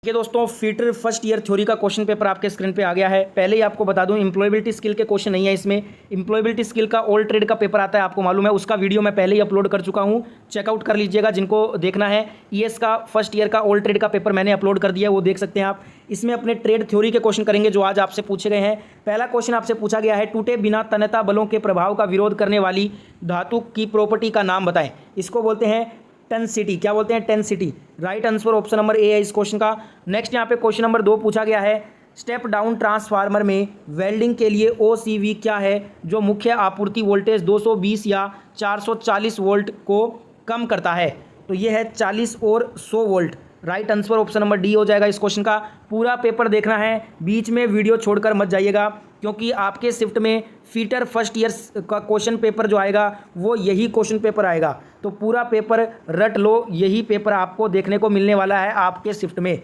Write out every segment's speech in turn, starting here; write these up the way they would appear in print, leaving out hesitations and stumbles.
देखिए दोस्तों, fitter first year theory का क्वेश्चन पेपर आपके स्क्रीन पे आ गया है। पहले ही आपको बता दूं, एम्प्लॉयबिलिटी स्किल के क्वेश्चन नहीं है इसमें। एम्प्लॉयबिलिटी स्किल का ऑल ट्रेड का पेपर आता है, आपको मालूम है। उसका वीडियो मैं पहले ही अपलोड कर चुका हूं, चेकआउट कर लीजिएगा जिनको देखना है। ईएस का फर्स्ट ईयर का ऑल ट्रेड का पेपर मैंने अपलोड कर दिया है, वो देख सकते हैं आप। इसमें अपने ट्रेड थ्योरी के क्वेश्चन करेंगे जो आज आपसे पूछे गए हैं। पहला क्वेश्चन आपसे पूछा गया है, टूटे बिना तन्यता बलों के प्रभाव का विरोध करने वाली धातु की प्रॉपर्टी का नाम बताएं। इसको बोलते हैं टेंसिटी। क्या बोलते हैं? Tensity. Right answer option number A है इस क्वेश्चन का। नेक्स्ट यहाँ पे क्वेश्चन नंबर 2 पूछा गया है, स्टेप डाउन ट्रांसफार्मर में वेल्डिंग के लिए OCV क्या है जो मुख्य आपूर्ति वोल्टेज 220 या 440 वोल्ट को कम करता है? तो ये है 40 और 100 volt. Right answer option number D हो जाएगा इस क्वेश्चन का। पूरा पेपर देखना है, बीच में वीडियो छोड़कर मत जाइएगा, क्योंकि आपके शिफ्ट में फीटर फर्स्ट ईयर का क्वेश्चन पेपर जो आएगा वो यही क्वेश्चन पेपर आएगा। तो पूरा पेपर रट लो, यही पेपर आपको देखने को मिलने वाला है आपके शिफ्ट में।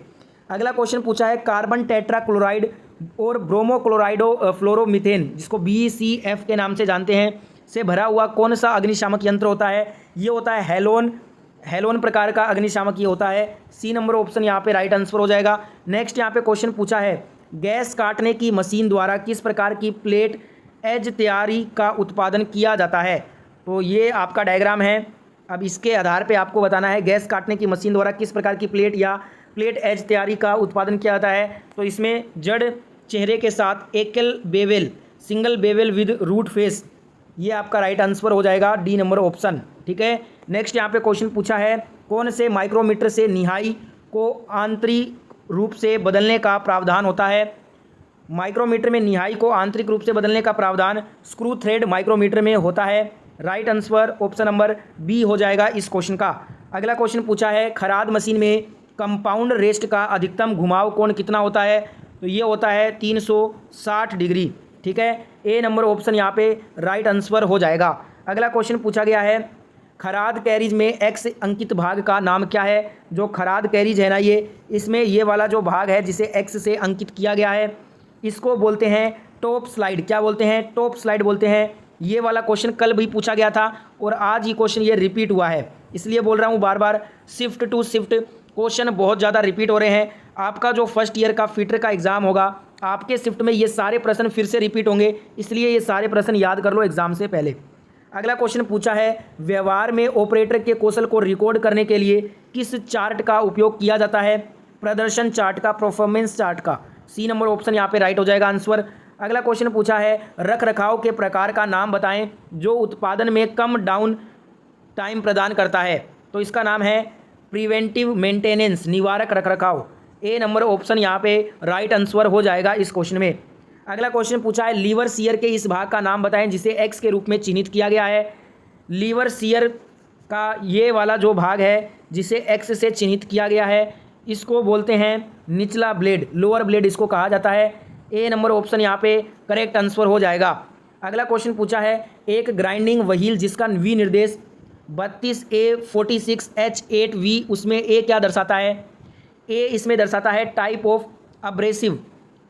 अगला क्वेश्चन पूछा है, कार्बन टेट्राक्लोराइड और ब्रोमोक्लोराइडो फ्लोरोमीथेन, जिसको BCF के नाम से जानते हैं, से भरा हुआ कौन सा अग्निशामक यंत्र होता है? ये होता है हेलोन प्रकार का अग्निशामक ये होता है। सी नंबर ऑप्शन यहाँ पे राइट आंसर हो जाएगा। नेक्स्ट यहाँ पे क्वेश्चन पूछा है, गैस काटने की मशीन द्वारा किस प्रकार की प्लेट एज तैयारी का उत्पादन किया जाता है? तो ये आपका डायग्राम है। अब इसके आधार पे आपको बताना है गैस काटने की मशीन द्वारा किस प्रकार की प्लेट एज तैयारी का उत्पादन किया जाता है। तो इसमें जड़ चेहरे के साथ एकल bevel, single bevel with root face, ये आपका राइट आंसर हो जाएगा, डी नंबर ऑप्शन। ठीक है। नेक्स्ट यहाँ पे क्वेश्चन पूछा है, कौन से माइक्रोमीटर से निहाई को आंतरिक रूप से बदलने का प्रावधान होता है? माइक्रोमीटर में निहाई को आंतरिक रूप से बदलने का प्रावधान स्क्रू थ्रेड माइक्रोमीटर में होता है। Right answer option number B हो जाएगा इस क्वेश्चन का। अगला क्वेश्चन पूछा है, खराद मशीन में कंपाउंड रेस्ट का अधिकतम घुमाव कोण कितना होता है? तो ये होता है 360 डिग्री। ठीक है, ए नंबर ऑप्शन यहाँ पे राइट आंसर हो जाएगा। अगला क्वेश्चन पूछा गया है, खराद कैरिज में एक्स अंकित भाग का नाम क्या है? जो खराद कैरिज है ना, इसमें ये वाला जो भाग है जिसे एक्स से अंकित किया गया है, इसको बोलते हैं टॉप स्लाइड। क्या बोलते हैं? टॉप स्लाइड बोलते हैं। ये वाला क्वेश्चन कल भी पूछा गया था और आज ही क्वेश्चन ये रिपीट हुआ है, इसलिए बोल रहा हूँ बार बार, शिफ्ट टू शिफ्ट क्वेश्चन बहुत ज़्यादा रिपीट हो रहे हैं। आपका जो फर्स्ट ईयर का फीटर का एग्ज़ाम होगा, आपके शिफ्ट में ये सारे प्रश्न फिर से रिपीट होंगे, इसलिए ये सारे प्रश्न याद कर लो एग्जाम से पहले। अगला क्वेश्चन पूछा है, व्यवहार में ऑपरेटर के कौशल को रिकॉर्ड करने के लिए किस चार्ट का उपयोग किया जाता है? प्रदर्शन चार्ट का, परफॉर्मेंस चार्ट का। सी नंबर ऑप्शन यहाँ पे राइट हो जाएगा आंसर। अगला क्वेश्चन पूछा है, रख रखाव के प्रकार का नाम बताएं जो उत्पादन में कम डाउन टाइम प्रदान करता है? तो इसका नाम है प्रिवेंटिव मेंटेनेंस, निवारक रख रखाव। ए नंबर ऑप्शन यहाँ पे राइट आंसर हो जाएगा इस क्वेश्चन में। अगला क्वेश्चन पूछा है, लीवर शियर के इस भाग का नाम बताएं जिसे एक्स के रूप में चिन्हित किया गया है। लीवर शियर का ये वाला जो भाग है जिसे एक्स से चिन्हित किया गया है, इसको बोलते हैं निचला ब्लेड, लोअर ब्लेड इसको कहा जाता है। ए नंबर ऑप्शन यहाँ पे करेक्ट आंसर हो जाएगा। अगला क्वेश्चन पूछा है, एक ग्राइंडिंग व्हील जिसका वी निर्देश 32A46H8V, उसमें ए क्या दर्शाता है? ए इसमें दर्शाता है टाइप ऑफ अब्रेसिव,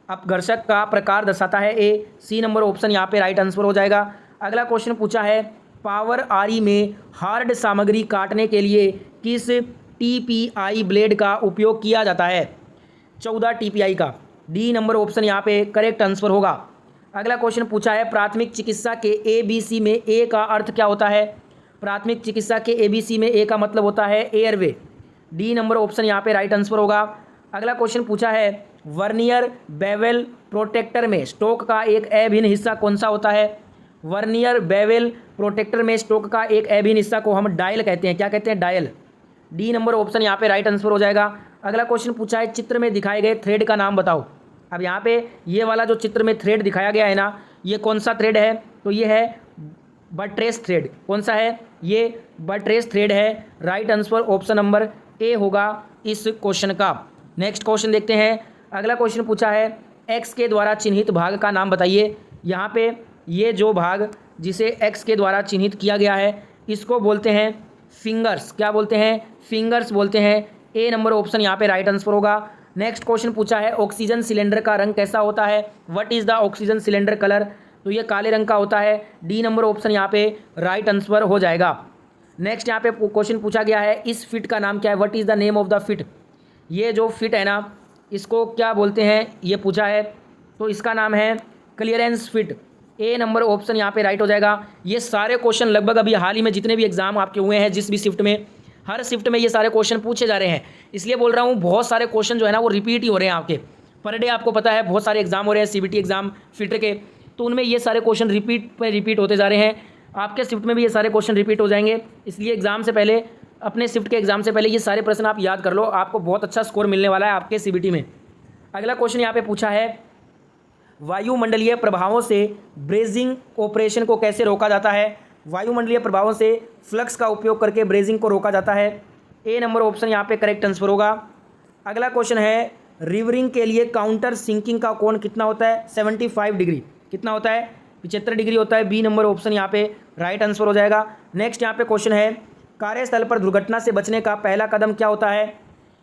अपघर्षक का प्रकार दर्शाता है ए। सी नंबर ऑप्शन यहाँ पे राइट आंसर हो जाएगा। अगला क्वेश्चन पूछा है, पावर आरी में हार्ड सामग्री काटने के लिए किस TPI ब्लेड का उपयोग किया जाता है? 14 TPI का। डी नंबर ऑप्शन यहाँ पे करेक्ट आंसर होगा। अगला क्वेश्चन पूछा है, प्राथमिक चिकित्सा के ABC में ए का अर्थ क्या होता है? प्राथमिक चिकित्सा के ABC में ए का मतलब होता है एयरवे। डी नंबर ऑप्शन यहाँ पे राइट आंसर होगा। अगला क्वेश्चन पूछा है, वर्नियर बेवेल प्रोटेक्टर में स्टॉक का एक अभिन्न हिस्सा कौन सा होता है? वर्नियर बेवेल प्रोटेक्टर में स्टॉक का एक अभिन्न हिस्सा को हम डायल कहते हैं। क्या कहते हैं? डायल। डी नंबर ऑप्शन यहाँ पे राइट आंसर हो जाएगा। अगला क्वेश्चन पूछा है, चित्र में दिखाए गए थ्रेड का नाम बताओ। अब यहाँ पे ये वाला जो चित्र में थ्रेड दिखाया गया है ना, ये कौन सा थ्रेड है? तो ये है बट्रेस थ्रेड। कौन सा है? ये बट्रेस थ्रेड है। राइट आंसर ऑप्शन नंबर ए होगा इस क्वेश्चन का। नेक्स्ट क्वेश्चन देखते हैं। अगला क्वेश्चन पूछा है, एक्स के द्वारा चिन्हित भाग का नाम बताइए। यहाँ पे ये जो भाग जिसे एक्स के द्वारा चिन्हित किया गया है, इसको बोलते हैं फिंगर्स। क्या बोलते हैं? फिंगर्स बोलते हैं। ए नंबर ऑप्शन यहाँ पे राइट आंसर होगा। नेक्स्ट क्वेश्चन पूछा है, ऑक्सीजन सिलेंडर का रंग कैसा होता है? What is the oxygen cylinder colour? तो ये काले रंग का होता है। डी नंबर ऑप्शन यहाँ पे राइट आंसर हो जाएगा। नेक्स्ट यहाँ पे क्वेश्चन पूछा गया है, इस फिट का नाम क्या है? What is the name of the fit? ये जो फिट है ना, इसको क्या बोलते हैं, ये पूछा है, तो इसका नाम है क्लियरेंस फिट। ए नंबर ऑप्शन यहाँ पे राइट हो जाएगा। ये सारे क्वेश्चन लगभग अभी हाल ही में जितने भी एग्जाम आपके हुए हैं जिस भी शिफ्ट में, हर शिफ्ट में ये सारे क्वेश्चन पूछे जा रहे हैं। इसलिए बोल रहा हूँ बहुत सारे क्वेश्चन जो है ना वो रिपीट ही हो रहे हैं आपके पर डे। आपको पता है बहुत सारे एग्जाम हो रहे हैं सीबीटी एग्जाम फिट के, तो उनमें ये सारे क्वेश्चन रिपीट होते जा रहे हैं। आपके शिफ्ट में भी ये सारे क्वेश्चन रिपीट हो जाएंगे। इसलिए एग्जाम से पहले, अपने शिफ्ट के एग्जाम से पहले ये सारे प्रश्न आप याद कर लो, आपको बहुत अच्छा स्कोर मिलने वाला है आपके सीबीटी में। अगला क्वेश्चन यहाँ पे पूछा है, वायुमंडलीय प्रभावों से ब्रेजिंग ऑपरेशन को कैसे रोका जाता है। वायुमंडलीय प्रभावों से फ्लक्स का उपयोग करके ब्रेजिंग को रोका जाता है। ए नंबर ऑप्शन यहाँ पे करेक्ट आंसर होगा। अगला क्वेश्चन है, रिवरिंग के लिए काउंटर सिंकिंग का कोण कितना होता है। 75 डिग्री। कितना होता है, 75 डिग्री होता है। बी नंबर ऑप्शन यहाँ पे राइट आंसर हो जाएगा। नेक्स्ट यहाँ पे क्वेश्चन है, कार्यस्थल पर दुर्घटना से बचने का पहला कदम क्या होता है।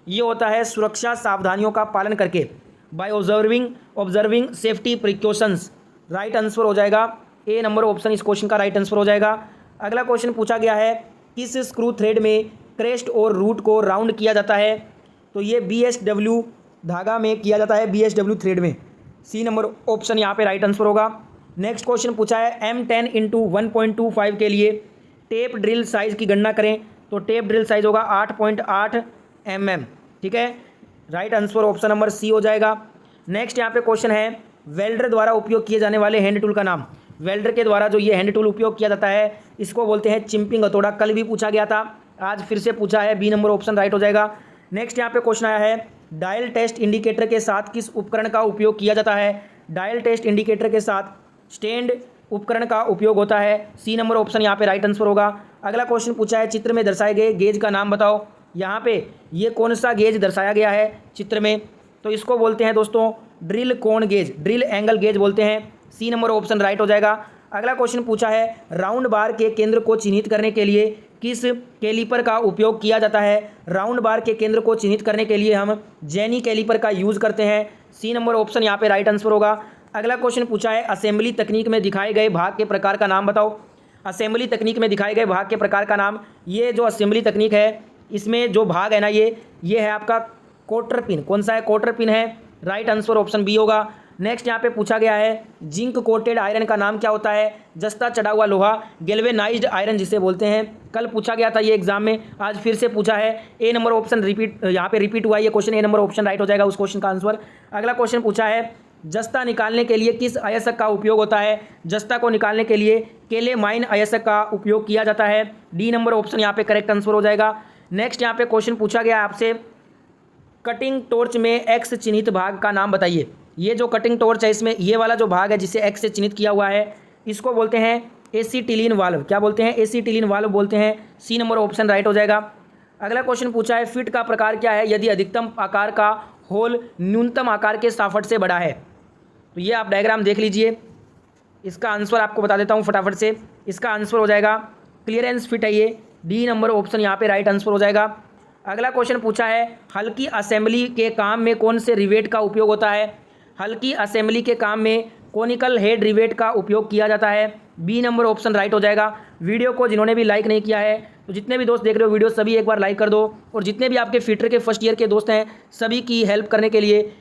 ये होता है सुरक्षा सावधानियों का पालन करके, by observing safety precautions. Right answer हो जाएगा। ए नंबर ऑप्शन इस क्वेश्चन का राइट आंसर हो जाएगा। अगला क्वेश्चन पूछा गया है, किस स्क्रू थ्रेड में क्रेस्ट और रूट को राउंड किया जाता है। तो ये BSW धागा में किया जाता है, BSW थ्रेड में। सी नंबर ऑप्शन यहाँ पे राइट आंसर होगा। नेक्स्ट क्वेश्चन पूछा है, M10 × 1.25 के लिए टेप ड्रिल साइज़ की गणना करें। तो टेप ड्रिल साइज़ होगा 8.8 mm। ठीक है, right answer option number C हो जाएगा। नेक्स्ट यहाँ पे क्वेश्चन है, वेल्डर द्वारा उपयोग किए जाने वाले हैंड टूल का नाम। वेल्डर के द्वारा जो ये हैंड टूल उपयोग किया जाता है इसको बोलते हैं चिंपिंग हथौड़ा। कल भी पूछा गया था, आज फिर से पूछा है। बी नंबर ऑप्शन राइट हो जाएगा। नेक्स्ट यहाँ पे क्वेश्चन आया है, डायल टेस्ट इंडिकेटर के साथ किस उपकरण का उपयोग किया जाता है। डायल टेस्ट इंडिकेटर के साथ स्टैंड उपकरण का उपयोग होता है। सी नंबर ऑप्शन यहाँ पे राइट आंसर होगा। अगला क्वेश्चन पूछा है, चित्र में दर्शाए गए गेज का नाम बताओ। यहाँ पे ये कौन सा गेज दर्शाया गया है चित्र में, तो इसको बोलते हैं दोस्तों ड्रिल कोण गेज, ड्रिल एंगल गेज बोलते हैं। सी नंबर ऑप्शन राइट हो जाएगा। अगला क्वेश्चन पूछा है, राउंड बार के केंद्र को चिन्हित करने के लिए किस कैलिपर का उपयोग किया जाता है। राउंड बार के केंद्र को चिन्हित करने के लिए हम जेनी कैलिपर का यूज़ करते हैं। सी नंबर ऑप्शन यहाँ पे राइट आंसर होगा। अगला क्वेश्चन पूछा है, असेंबली तकनीक में दिखाए गए भाग के प्रकार का नाम बताओ। असेंबली तकनीक में दिखाए गए भाग के प्रकार का नाम, ये जो असेंबली तकनीक है इसमें जो भाग है ना ये है आपका क्वार्टर पिन। कौन सा है, क्वार्टर पिन है। राइट आंसर ऑप्शन बी होगा। नेक्स्ट यहाँ पे पूछा गया है, जिंक कोटेड आयरन का नाम क्या होता है। जस्ता चढ़ा हुआ लोहा, गैल्वेनाइज्ड आयरन जिसे बोलते हैं। कल पूछा गया था ये एग्जाम में, आज फिर से पूछा है। ए नंबर ऑप्शन यहाँ पे रिपीट हुआ है ये क्वेश्चन। ए नंबर ऑप्शन राइट हो जाएगा उस क्वेश्चन का आंसर। अगला क्वेश्चन पूछा है, जस्ता निकालने के लिए किस अयस्क का उपयोग होता है। जस्ता को निकालने के लिए केलेमाइन अयस्क का उपयोग किया जाता है। डी नंबर ऑप्शन यहाँ पे करेक्ट आंसर हो जाएगा। नेक्स्ट यहाँ पे क्वेश्चन पूछा गया आपसे, कटिंग टॉर्च में एक्स चिन्हित भाग का नाम बताइए। ये जो कटिंग टॉर्च है इसमें ये वाला जो भाग है जिसे एक्स से चिन्हित किया हुआ है इसको बोलते हैं एसीटिलीन वाल्व। क्या बोलते हैं, एसीटिलीन वाल्व बोलते हैं। सी नंबर ऑप्शन राइट हो जाएगा। अगला क्वेश्चन पूछा है, फिट का प्रकार क्या है यदि अधिकतम आकार का होल न्यूनतम आकार के साफट से बड़ा है। तो ये आप डायग्राम देख लीजिए, इसका आंसर आपको बता देता हूँ फटाफट से। इसका आंसर हो जाएगा क्लियरेंस फिट है ये। डी नंबर ऑप्शन यहाँ पे राइट आंसर हो जाएगा। अगला क्वेश्चन पूछा है, हल्की असेंबली के काम में कौन से रिवेट का उपयोग होता है। हल्की असेंबली के काम में कोनिकल हेड रिवेट का उपयोग किया जाता है। बी नंबर ऑप्शन राइट हो जाएगा। वीडियो को जिन्होंने भी लाइक नहीं किया है, तो जितने भी दोस्त देख रहे हो वीडियो सभी एक बार लाइक कर दो। और जितने भी आपके फिटर के फर्स्ट ईयर के दोस्त हैं सभी की हेल्प करने के लिए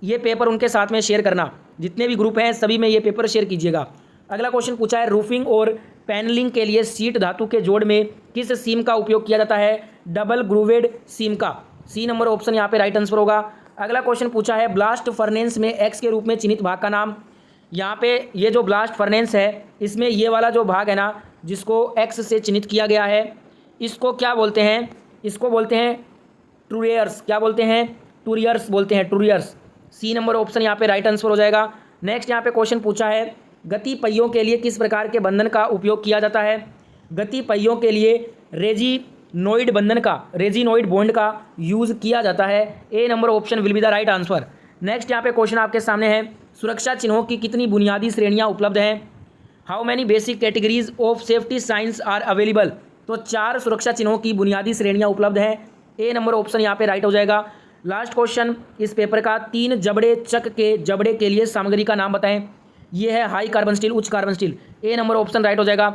ये पेपर उनके साथ में शेयर करना। जितने भी ग्रुप हैं सभी में ये पेपर शेयर कीजिएगा। अगला क्वेश्चन पूछा है, रूफिंग और पैनलिंग के लिए सीट धातु के जोड़ में किस सीम का उपयोग किया जाता है। डबल ग्रूवेड सीम का। सी नंबर ऑप्शन यहाँ पे राइट आंसर होगा। अगला क्वेश्चन पूछा है, ब्लास्ट फर्नेस में एक्स के रूप में चिन्हित भाग का नाम। यहाँ पे ये जो ब्लास्ट फर्नेस है इसमें ये वाला जो भाग है ना जिसको एक्स से चिन्हित किया गया है इसको क्या बोलते हैं, इसको बोलते हैं टूरियर्स। क्या बोलते हैं, टूरियर्स बोलते हैं, टूरियर्स। सी नंबर ऑप्शन यहाँ पे राइट आंसर हो जाएगा। नेक्स्ट यहाँ पे क्वेश्चन पूछा है, गति पहियों के लिए किस प्रकार के बंधन का उपयोग किया जाता है। गति पहियों के लिए रेजिनोइड बंधन का, रेजिनोइड बॉन्ड का यूज़ किया जाता है। A number option will be the right answer. Next यहाँ पे क्वेश्चन आपके सामने है, सुरक्षा चिन्हों की कितनी बुनियादी श्रेणियाँ उपलब्ध हैं। How many basic categories of safety science are available. तो 4 सुरक्षा चिन्हों की बुनियादी श्रेणियाँ उपलब्ध हैं। ए नंबर ऑप्शन यहाँ पे राइट हो जाएगा। लास्ट क्वेश्चन इस पेपर का, 3 जबड़े चक के जबड़े के लिए सामग्री का नाम बताएं। ये है हाई कार्बन स्टील, उच्च कार्बन स्टील। ए नंबर ऑप्शन राइट हो जाएगा।